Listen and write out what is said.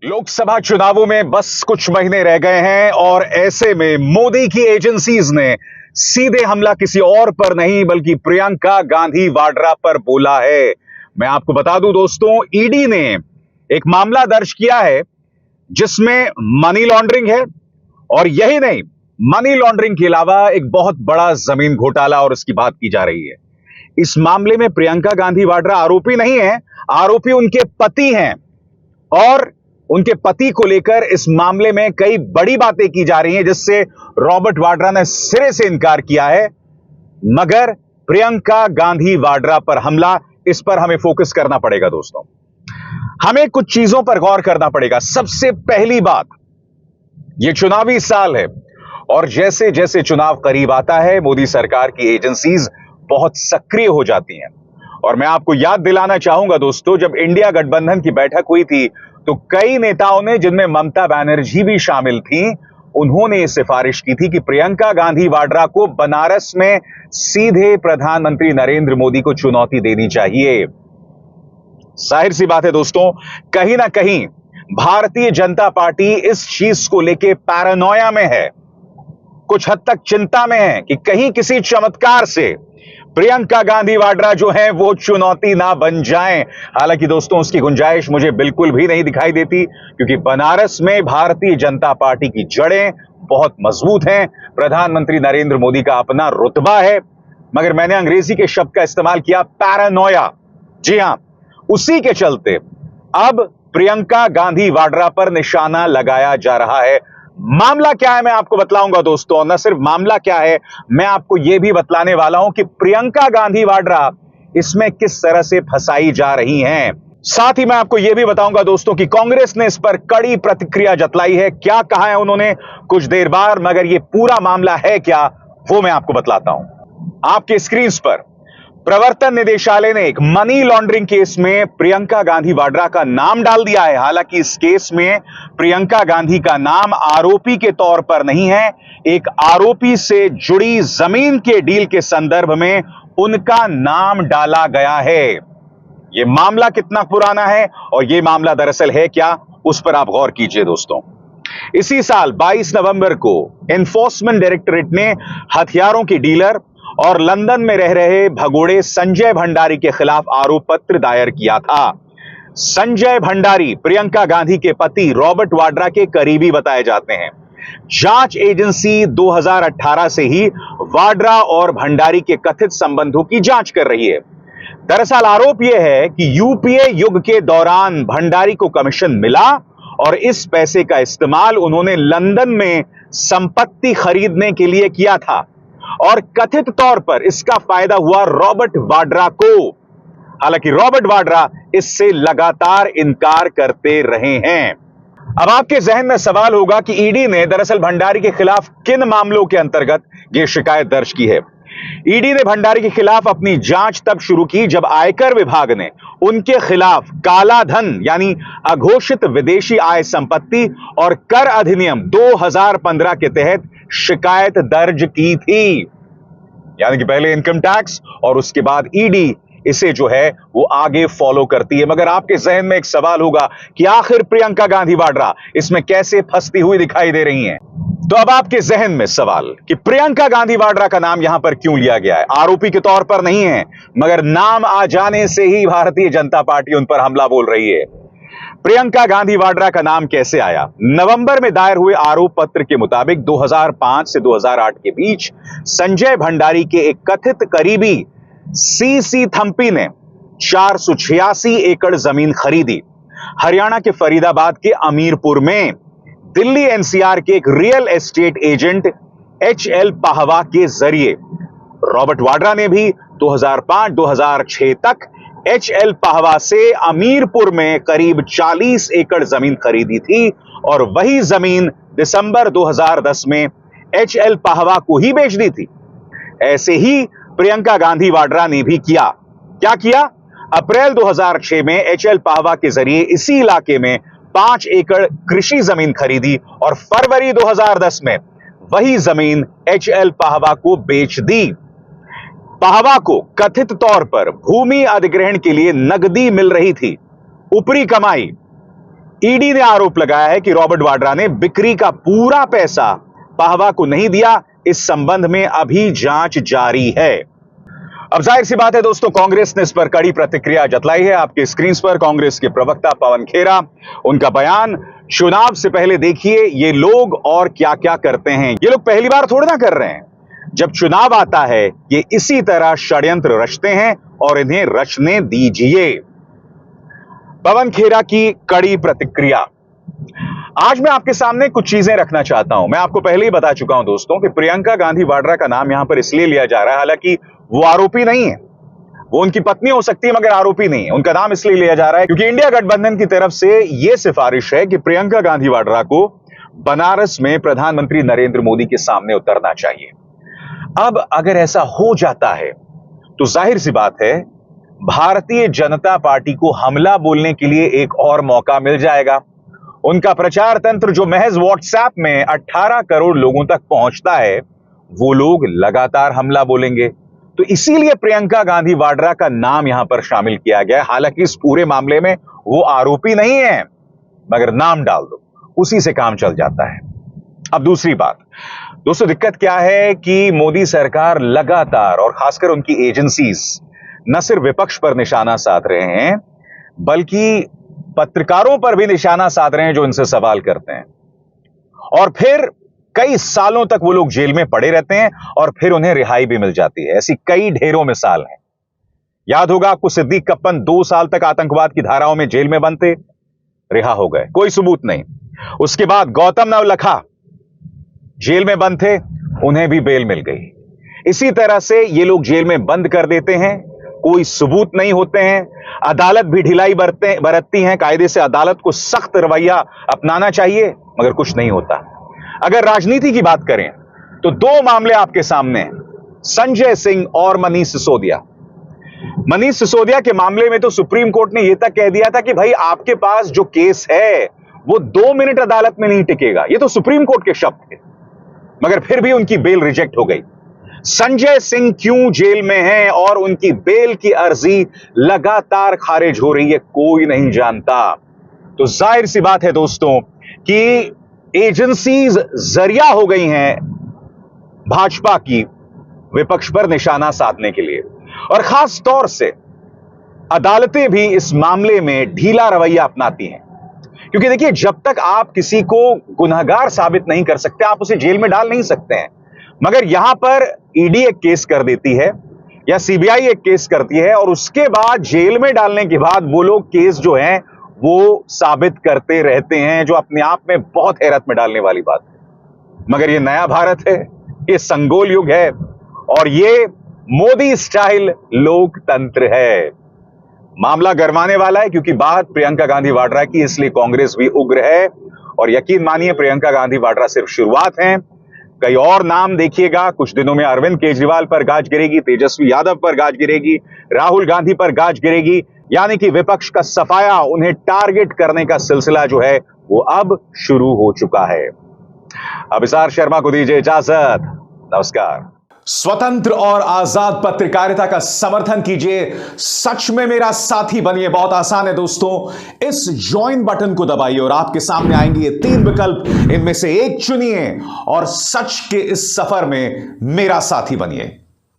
लोकसभा चुनावों में बस कुछ महीने रह गए हैं और ऐसे में मोदी की एजेंसीज ने सीधे हमला किसी और पर नहीं बल्कि प्रियंका गांधी वाड्रा पर बोला है। मैं आपको बता दूं दोस्तों, ईडी ने एक मामला दर्ज किया है जिसमें मनी लॉन्ड्रिंग है और यही नहीं, मनी लॉन्ड्रिंग के अलावा एक बहुत बड़ा जमीन घोटाला और उसकी बात की जा रही है। इस मामले में प्रियंका गांधी वाड्रा आरोपी नहीं है, आरोपी उनके पति हैं और उनके पति को लेकर इस मामले में कई बड़ी बातें की जा रही हैं जिससे रॉबर्ट वाड्रा ने सिरे से इनकार किया है। मगर प्रियंका गांधी वाड्रा पर हमला, इस पर हमें फोकस करना पड़ेगा दोस्तों। हमें कुछ चीजों पर गौर करना पड़ेगा। सबसे पहली बात, यह चुनावी साल है और जैसे जैसे चुनाव करीब आता है मोदी सरकार की एजेंसीज बहुत सक्रिय हो जाती हैं। और मैं आपको याद दिलाना चाहूंगा दोस्तों, जब इंडिया गठबंधन की बैठक हुई थी तो कई नेताओं ने, जिनमें ममता बनर्जी भी शामिल थी, उन्होंने यह सिफारिश की थी कि प्रियंका गांधी वाड्रा को बनारस में सीधे प्रधानमंत्री नरेंद्र मोदी को चुनौती देनी चाहिए। जाहिर सी बात है दोस्तों, कहीं ना कहीं भारतीय जनता पार्टी इस चीज को लेकर पैरानोया में है, कुछ हद तक चिंता में है कि कहीं किसी चमत्कार से प्रियंका गांधी वाड्रा जो है वो चुनौती ना बन जाएं। हालांकि दोस्तों, उसकी गुंजाइश मुझे बिल्कुल भी नहीं दिखाई देती क्योंकि बनारस में भारतीय जनता पार्टी की जड़ें बहुत मजबूत हैं, प्रधानमंत्री नरेंद्र मोदी का अपना रुतबा है। मगर मैंने अंग्रेजी के शब्द का इस्तेमाल किया, पैरानोया। जी हां, उसी के चलते अब प्रियंका गांधी वाड्रा पर निशाना लगाया जा रहा है। मामला क्या है मैं आपको बतलाऊंगा दोस्तों, और न सिर्फ मामला क्या है, मैं आपको यह भी बतलाने वाला हूं कि प्रियंका गांधी वाड्रा इसमें किस तरह से फंसाई जा रही हैं। साथ ही मैं आपको यह भी बताऊंगा दोस्तों कि कांग्रेस ने इस पर कड़ी प्रतिक्रिया जतलाई है। क्या कहा है उन्होंने कुछ देर बाद, मगर यह पूरा मामला है क्या वो मैं आपको बतलाता हूं। आपके स्क्रीन पर प्रवर्तन निदेशालय ने एक मनी लॉन्ड्रिंग केस में प्रियंका गांधी वाड्रा का नाम डाल दिया है। हालांकि इस केस में प्रियंका गांधी का नाम आरोपी के तौर पर नहीं है, एक आरोपी से जुड़ी जमीन के डील के संदर्भ में उनका नाम डाला गया है। यह मामला कितना पुराना है और यह मामला दरअसल है क्या, उस पर आप गौर कीजिए दोस्तों। इसी साल 22 नवंबर को एनफोर्समेंट डायरेक्टरेट ने हथियारों के डीलर और लंदन में रह रहे भगोड़े संजय भंडारी के खिलाफ आरोप पत्र दायर किया था। संजय भंडारी प्रियंका गांधी के पति रॉबर्ट वाड्रा के करीबी बताए जाते हैं। जांच एजेंसी 2018 से ही वाड्रा और भंडारी के कथित संबंधों की जांच कर रही है। दरअसल आरोप यह है कि यूपीए युग के दौरान भंडारी को कमीशन मिला और इस पैसे का इस्तेमाल उन्होंने लंदन में संपत्ति खरीदने के लिए किया था और कथित तौर पर इसका फायदा हुआ रॉबर्ट वाड्रा को। हालांकि रॉबर्ट वाड्रा इससे लगातार इनकार करते रहे हैं। अब आपके जहन में सवाल होगा कि ईडी ने दरअसल भंडारी के खिलाफ किन मामलों के अंतर्गत यह शिकायत दर्ज की है। ईडी ने भंडारी के खिलाफ अपनी जांच तब शुरू की जब आयकर विभाग ने उनके खिलाफ काला धन यानी अघोषित विदेशी आय संपत्ति और कर अधिनियम 2015 के तहत शिकायत दर्ज की थी। यानी कि पहले इनकम टैक्स और उसके बाद ईडी इसे जो है वो आगे फॉलो करती है। मगर आपके जहन में एक सवाल होगा कि आखिर प्रियंका गांधी वाड्रा इसमें कैसे फंसती हुई दिखाई दे रही हैं। तो अब आपके जहन में सवाल कि प्रियंका गांधी वाड्रा का नाम यहां पर क्यों लिया गया है। आरोपी के तौर पर नहीं है, मगर नाम आ जाने से ही भारतीय जनता पार्टी उन पर हमला बोल रही है। प्रियंका गांधी वाड्रा का नाम कैसे आया? नवंबर में दायर हुए आरोप पत्र के मुताबिक 2005 से 2008 के बीच संजय भंडारी के एक कथित करीबी सीसी थम्पी ने 486 एकड़ जमीन खरीदी। हरियाणा के फरीदाबाद के अमीरपुर में दिल्ली एनसीआर के एक real estate agent HL Pahwa के जरिए। रॉबर्ट वाड्रा ने भी 2005-2006 तक एचएल पाहवा से अमीरपुर में करीब 40 एकड़ जमीन खरीदी थी और वही जमीन दिसंबर 2010 में एचएल पाहवा को ही बेच दी थी। ऐसे ही प्रियंका गांधी वाड्रा ने भी किया। क्या किया? अप्रैल 2006 में एचएल पाहवा के जरिए इसी इलाके में 5 एकड़ कृषि जमीन खरीदी और फरवरी 2010 में वही जमीन एचएल पाहवा को बेच दी। पाहवा को कथित तौर पर भूमि अधिग्रहण के लिए नकदी मिल रही थी। ऊपरी कमाई ईडी ने आरोप लगाया है कि रॉबर्ट वाड्रा ने बिक्री का पूरा पैसा पाहवा को नहीं दिया। इस संबंध में अभी जांच जारी है। अब जाहिर सी बात है दोस्तों, कांग्रेस ने इस पर कड़ी प्रतिक्रिया जतलाई है। आपके स्क्रीन पर कांग्रेस के प्रवक्ता पवन खेरा, उनका बयान। चुनाव से पहले देखिए ये लोग और क्या क्या करते हैं। ये लोग पहली बार थोड़ा ना कर रहे हैं, जब चुनाव आता है ये इसी तरह षड्यंत्र रचते हैं और इन्हें रचने दीजिए। पवन खेरा की कड़ी प्रतिक्रिया। आज मैं आपके सामने कुछ चीजें रखना चाहता हूं। मैं आपको पहले ही बता चुका हूं दोस्तों कि प्रियंका गांधी वाड्रा का नाम यहां पर इसलिए लिया जा रहा है, हालांकि वो आरोपी नहीं है, वो उनकी पत्नी हो सकती है मगर आरोपी नहीं है। उनका नाम इसलिए लिया जा रहा है क्योंकि इंडिया गठबंधन की तरफ से यह सिफारिश है कि प्रियंका गांधी वाड्रा को बनारस में प्रधानमंत्री नरेंद्र मोदी के सामने उतरना चाहिए। अब अगर ऐसा हो जाता है तो जाहिर सी बात है भारतीय जनता पार्टी को हमला बोलने के लिए एक और मौका मिल जाएगा। उनका प्रचार तंत्र जो महज व्हाट्सएप में 18 करोड़ लोगों तक पहुंचता है, वो लोग लगातार हमला बोलेंगे। तो इसीलिए प्रियंका गांधी वाड्रा का नाम यहां पर शामिल किया गया है। हालांकि इस पूरे मामले में वो आरोपी नहीं है, मगर नाम डाल दो, उसी से काम चल जाता है। अब दूसरी बात दोस्तों, दिक्कत क्या है कि मोदी सरकार लगातार और खासकर उनकी एजेंसीज न सिर्फ विपक्ष पर निशाना साध रहे हैं, बल्कि पत्रकारों पर भी निशाना साध रहे हैं जो इनसे सवाल करते हैं। और फिर कई सालों तक वो लोग जेल में पड़े रहते हैं और फिर उन्हें रिहाई भी मिल जाती है। ऐसी कई ढेरों मिसाल हैं। याद होगा आपको, सिद्दीक कप्पन 2 साल तक आतंकवाद की धाराओं में जेल में बंद थे, रिहा हो गए, कोई सबूत नहीं। उसके बाद गौतम नवलखा जेल में बंद थे, उन्हें भी बेल मिल गई। इसी तरह से ये लोग जेल में बंद कर देते हैं, कोई सबूत नहीं होते हैं। अदालत भी ढिलाई बरतती है, कायदे से अदालत को सख्त रवैया अपनाना चाहिए, मगर कुछ नहीं होता। अगर राजनीति की बात करें तो 2 मामले आपके सामने हैं, संजय सिंह और मनीष सिसोदिया। मनीष सिसोदिया के मामले में तो सुप्रीम कोर्ट ने यह तक कह दिया था कि भाई आपके पास जो केस है वो 2 मिनट अदालत में नहीं टिकेगा। ये तो सुप्रीम कोर्ट के शब्द थे, मगर फिर भी उनकी बेल रिजेक्ट हो गई। संजय सिंह क्यों जेल में हैं और उनकी बेल की अर्जी लगातार खारिज हो रही है, कोई नहीं जानता। तो जाहिर सी बात है दोस्तों कि एजेंसीज जरिया हो गई हैं भाजपा की विपक्ष पर निशाना साधने के लिए, और खास तौर से अदालतें भी इस मामले में ढीला रवैया अपनाती हैं। क्योंकि देखिए, जब तक आप किसी को गुनहगार साबित नहीं कर सकते, आप उसे जेल में डाल नहीं सकते हैं। मगर यहां पर ईडी एक केस कर देती है या सीबीआई एक केस करती है, और उसके बाद जेल में डालने के बाद वो लोग केस जो हैं वो साबित करते रहते हैं, जो अपने आप में बहुत हैरत में डालने वाली बात है। मगर ये नया भारत है, ये संगोल युग है, और ये मोदी स्टाइल लोकतंत्र है। मामला गरमाने वाला है क्योंकि बात प्रियंका गांधी वाड्रा की, इसलिए कांग्रेस भी उग्र है। और यकीन मानिए, प्रियंका गांधी वाड्रा सिर्फ शुरुआत है। कई और नाम देखिएगा, कुछ दिनों में अरविंद केजरीवाल पर गाज गिरेगी, तेजस्वी यादव पर गाज गिरेगी, राहुल गांधी पर गाज गिरेगी। यानी कि विपक्ष का सफाया, उन्हें टारगेट करने का सिलसिला जो है वो अब शुरू हो चुका है। अभिसार शर्मा को दीजिए इजाजत। नमस्कार। स्वतंत्र और आजाद पत्रकारिता का समर्थन कीजिए, सच में मेरा साथी बनिए। बहुत आसान है दोस्तों, इस ज्वाइन बटन को दबाइए और आपके सामने आएंगे ये 3 विकल्प, इनमें से एक चुनिए और सच के इस सफर में मेरा साथी बनिए।